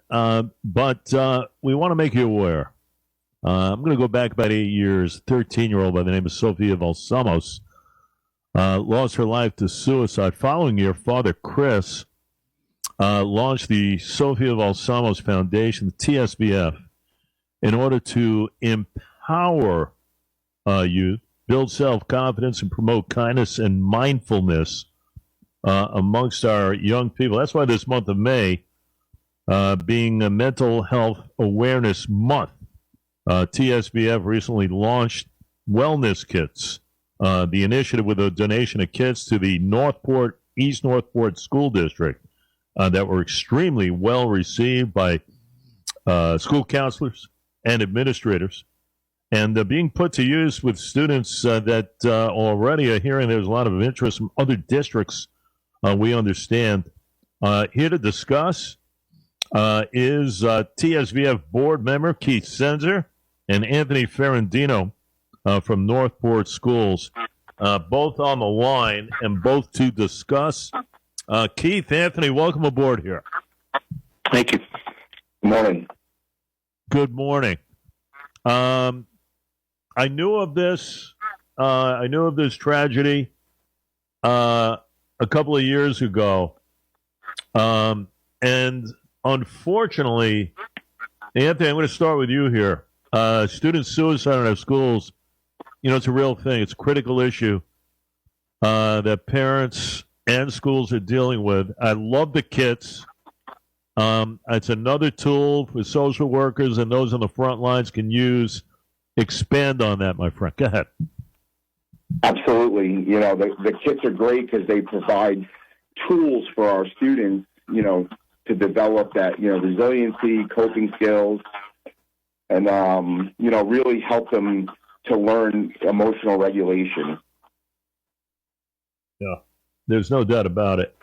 but we want to make you aware. I'm going to go back about 8 years. 13-year-old by the name of Sophia Valsamos lost her life to suicide. Following year, Father Chris launched the Sophia Valsamos Foundation, the TSVF, in order to empower youth, build self-confidence, and promote kindness and mindfulness amongst our young people. That's why this month of May, being a Mental Health Awareness Month, TSVF recently launched wellness kits, the initiative with a donation of kits to the Northport-East Northport School District that were extremely well received by school counselors and administrators, and being put to use with students that already are hearing there's a lot of interest from other districts, we understand. Here to discuss is TSVF board member Keith Senzer and Anthony Ferrandino from Northport Schools, both on the line and both to discuss. Keith, Anthony, welcome aboard here. Thank you. Good morning. Good morning. I knew of this. I knew of this tragedy a couple of years ago, and unfortunately, Anthony, I'm going to start with you here. Student suicide in our schools, it's a real thing. It's a critical issue that parents and schools are dealing with. I love the kits. It's another tool for social workers and those on the front lines can use. Expand on that, my friend. Go ahead. Absolutely. The kits are great because they provide tools for our students, to develop that, resiliency, coping skills, and, really help them to learn emotional regulation. Yeah, there's no doubt about it.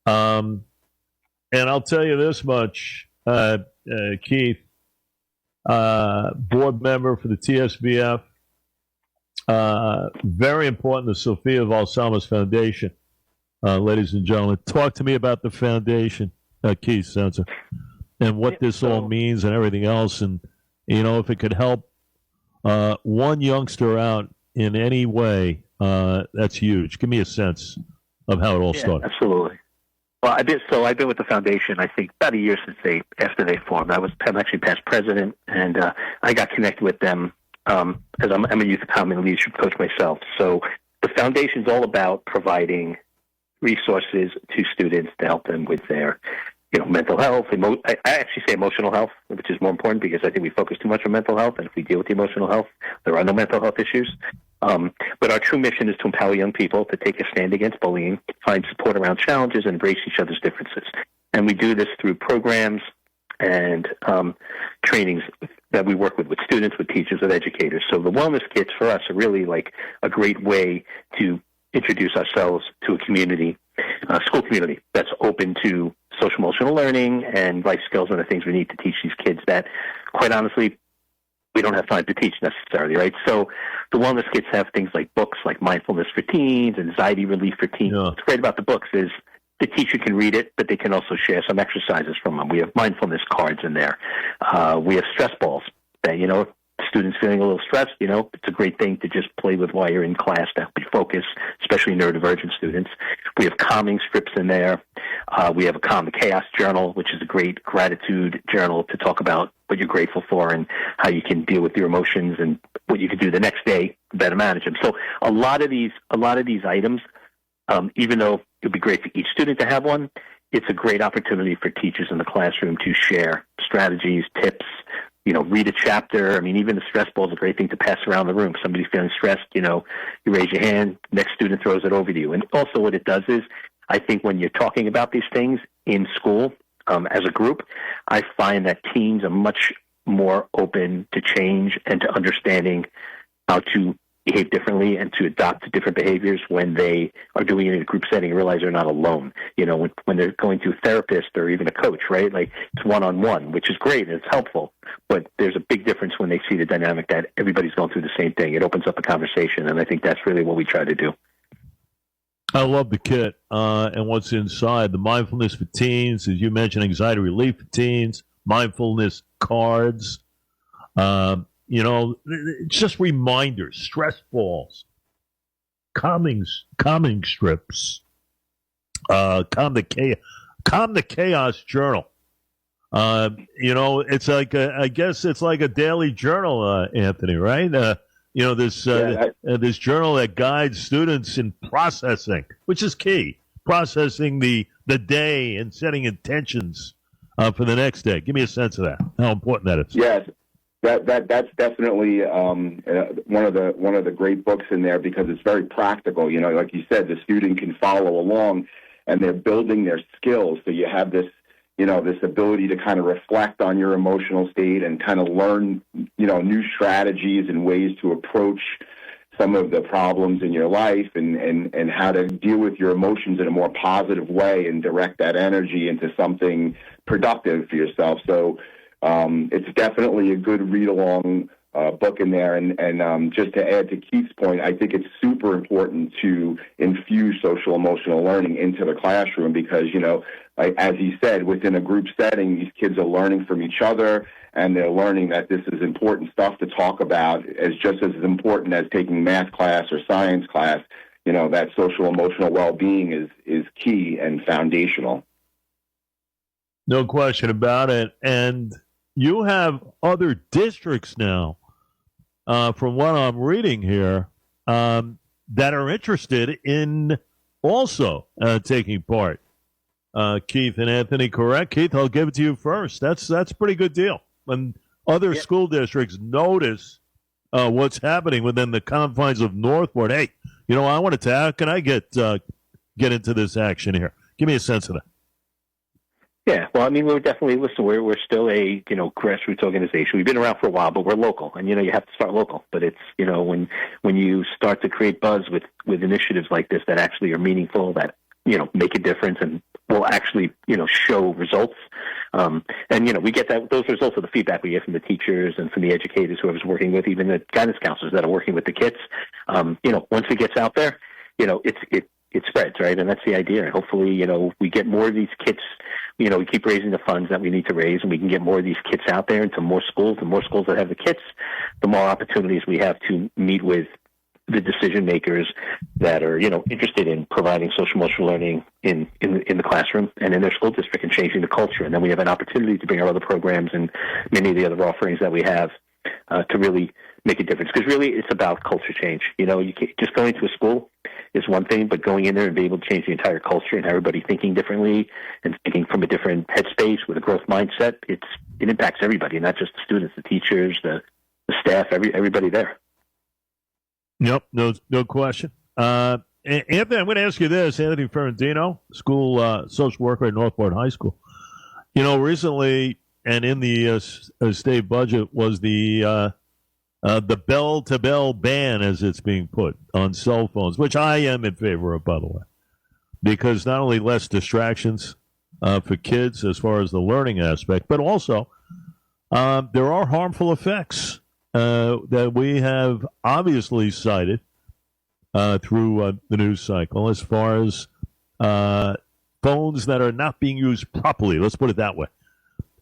And I'll tell you this much, Keith, board member for the TSVF, very important, the Sophia Valsamos Foundation. Ladies and gentlemen, talk to me about the foundation, Keith Senzer, and what this all means and everything else. And, if it could help one youngster out in any way, that's huge. Give me a sense of how it all started. Absolutely. Well, I've been with the foundation, I think, about a year after they formed. I'm actually past president, and I got connected with them as I'm a youth empowerment and leadership coach myself. So the foundation's all about providing resources to students to help them with their, mental health. I actually say emotional health, which is more important because I think we focus too much on mental health, and if we deal with the emotional health, there are no mental health issues. But our true mission is to empower young people to take a stand against bullying, find support around challenges, and embrace each other's differences. And we do this through programs and trainings that we work with students, with teachers, with educators. So the wellness kits for us are really like a great way to introduce ourselves to a community, school community that's open to social emotional learning and life skills and the things we need to teach these kids that, quite honestly, we don't have time to teach necessarily, right? So the wellness kits have things like books like Mindfulness for Teens, Anxiety Relief for Teens. Yeah. What's great about the books is the teacher can read it, but they can also share some exercises from them. We have mindfulness cards in there. We have stress balls that, students feeling a little stressed, it's a great thing to just play with while you're in class to help you focus, especially neurodivergent students. We have calming scripts in there. We have a Calm the Chaos journal, which is a great gratitude journal to talk about what you're grateful for and how you can deal with your emotions and what you can do the next day to better manage them. So a lot of these items, even though it'd be great for each student to have one, it's a great opportunity for teachers in the classroom to share strategies, tips, read a chapter. I mean, even the stress ball is a great thing to pass around the room. If somebody's feeling stressed, you raise your hand, next student throws it over to you. And also what it does is, I think when you're talking about these things in school as a group, I find that teens are much more open to change and to understanding how to behave differently and to adopt different behaviors when they are doing it in a group setting and realize they're not alone. When they're going to a therapist or even a coach, right? Like it's one-on-one, which is great and it's helpful. But there's a big difference when they see the dynamic that everybody's going through the same thing. It opens up a conversation, and I think that's really what we try to do. I love the kit and what's inside. The mindfulness for teens, as you mentioned, anxiety relief for teens, mindfulness cards. It's just reminders, stress balls, calming strips, calm the chaos journal. It's like I guess it's like a daily journal, Anthony, right? This journal that guides students in processing, which is key, processing the day and setting intentions for the next day. Give me a sense of that. How important that is. Yes, that's definitely one of the great books in there because it's very practical. You know, like you said, the student can follow along, and they're building their skills. So you have this ability to kind of reflect on your emotional state and kind of learn, new strategies and ways to approach some of the problems in your life and how to deal with your emotions in a more positive way and direct that energy into something productive for yourself. So it's definitely a good read-along book in there. And just to add to Keith's point, I think it's super important to infuse social emotional learning into the classroom because, as he said, within a group setting, these kids are learning from each other and they're learning that this is important stuff to talk about as just as important as taking math class or science class. That social emotional well-being is key and foundational. No question about it. And you have other districts now, from what I'm reading here, that are interested in also taking part. Keith and Anthony, correct? Keith, I'll give it to you first. That's a pretty good deal. When other school districts notice what's happening within the confines of Northport, hey, I want to how can I get into this action here? Give me a sense of that. Yeah, well, I mean, we're still a, grassroots organization. We've been around for a while, but we're local. And, you have to start local. But it's, when you start to create buzz with initiatives like this that actually are meaningful, that, make a difference and will actually, show results. And, we get those results of the feedback we get from the teachers and from the educators, whoever's working with, even the guidance counselors that are working with the kids. Once it gets out there, it spreads, right? And that's the idea. And hopefully, we get more of these kits. We keep raising the funds that we need to raise, and we can get more of these kits out there into more schools. The more schools that have the kits, the more opportunities we have to meet with the decision makers that are, interested in providing social emotional learning in the classroom and in their school district and changing the culture. And then we have an opportunity to bring our other programs and many of the other offerings that we have to really make a difference. Because really, it's about culture change. You can't, just going to a school is one thing, but going in there and be able to change the entire culture and everybody thinking differently and thinking from a different headspace with a growth mindset, it impacts everybody, not just the students, the teachers, the staff, everybody there. Yep, no question. Anthony, I'm going to ask you this. Anthony Ferrandino, school social worker at Northport High School. Recently, and in the state budget was the bell-to-bell ban, as it's being put, on cell phones, which I am in favor of, by the way, because not only less distractions for kids as far as the learning aspect, but also there are harmful effects that we have obviously cited through the news cycle as far as phones that are not being used properly. Let's put it that way.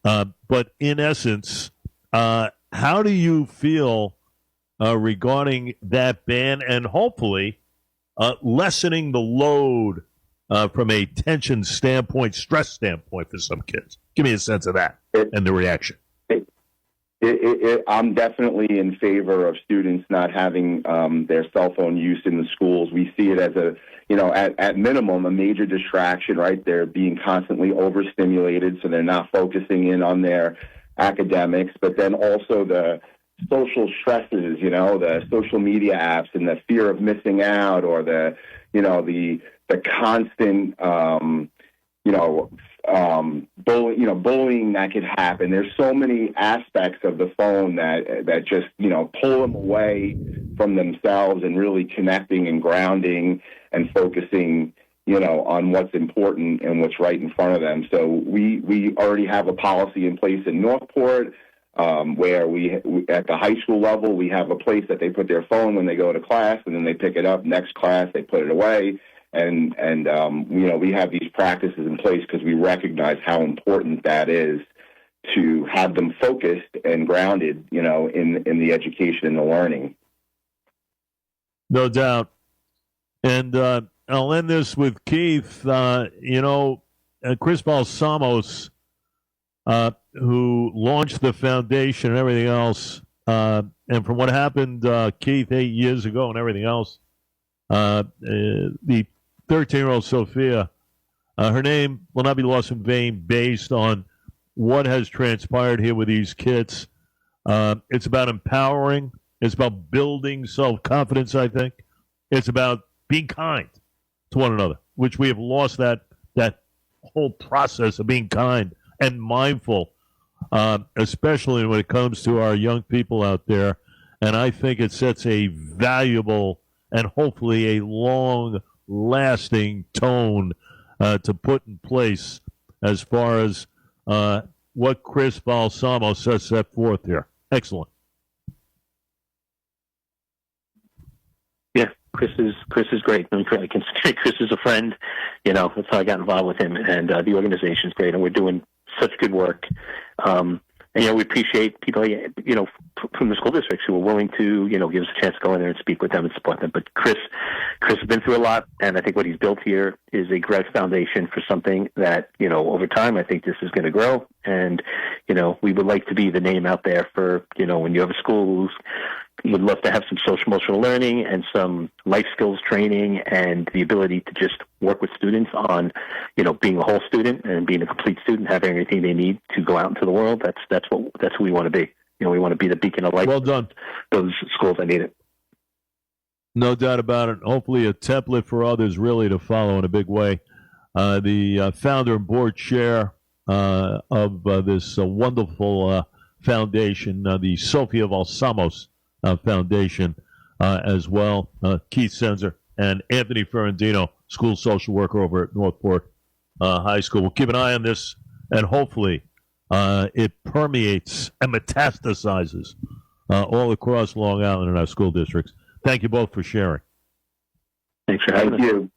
But in essence, how do you feel regarding that ban and hopefully lessening the load from a tension standpoint, stress standpoint for some kids? Give me a sense of that and the reaction. I'm definitely in favor of students not having their cell phone use in the schools. We see it as at minimum, a major distraction, right? They're being constantly overstimulated, so they're not focusing in on their academics, but then also the social stresses, the social media apps and the fear of missing out or the constant, bullying that could happen. There's so many aspects of the phone that just, pull them away from themselves and really connecting and grounding and focusing, on what's important and what's right in front of them. So we already have a policy in place in Northport, where we at the high school level, we have a place that they put their phone when they go to class and then they pick it up next class, they put it away. And we have these practices in place because we recognize how important that is to have them focused and grounded, in the education and the learning. No doubt. And I'll end this with Keith. Chris Valsamos, who launched the foundation and everything else, and from what happened, Keith, 8 years ago and everything else, the 13-year-old Sophia, her name will not be lost in vain based on what has transpired here with these kids. It's about empowering. It's about building self-confidence, I think. It's about being kind to one another, which we have lost that whole process of being kind and mindful, especially when it comes to our young people out there. And I think it sets a valuable and hopefully a long-lasting tone to put in place as far as what Chris Valsamos has set forth here. Excellent. Yeah, Chris is great. I can say Chris is a friend. That's how I got involved with him, and the organization's great, and we're doing such good work. And we appreciate people, from the school districts who are willing to, give us a chance to go in there and speak with them and support them. But Chris has been through a lot, and I think what he's built here is a great foundation for something that, over time, I think this is going to grow. And, we would like to be the name out there for, when you have a school who's would love to have some social emotional learning and some life skills training and the ability to just work with students on, being a whole student and being a complete student, having everything they need to go out into the world. That's who we want to be. We want to be the beacon of light. Well done. Those schools that need it. No doubt about it. Hopefully a template for others really to follow in a big way. The founder and board chair of this wonderful foundation, the Sophia Valsamos Foundation, as well, Keith Senzer and Anthony Ferrandino, school social worker over at Northport High School. We'll keep an eye on this, and hopefully it permeates and metastasizes all across Long Island in our school districts. Thank you both for sharing. Thanks for having us. Thank you.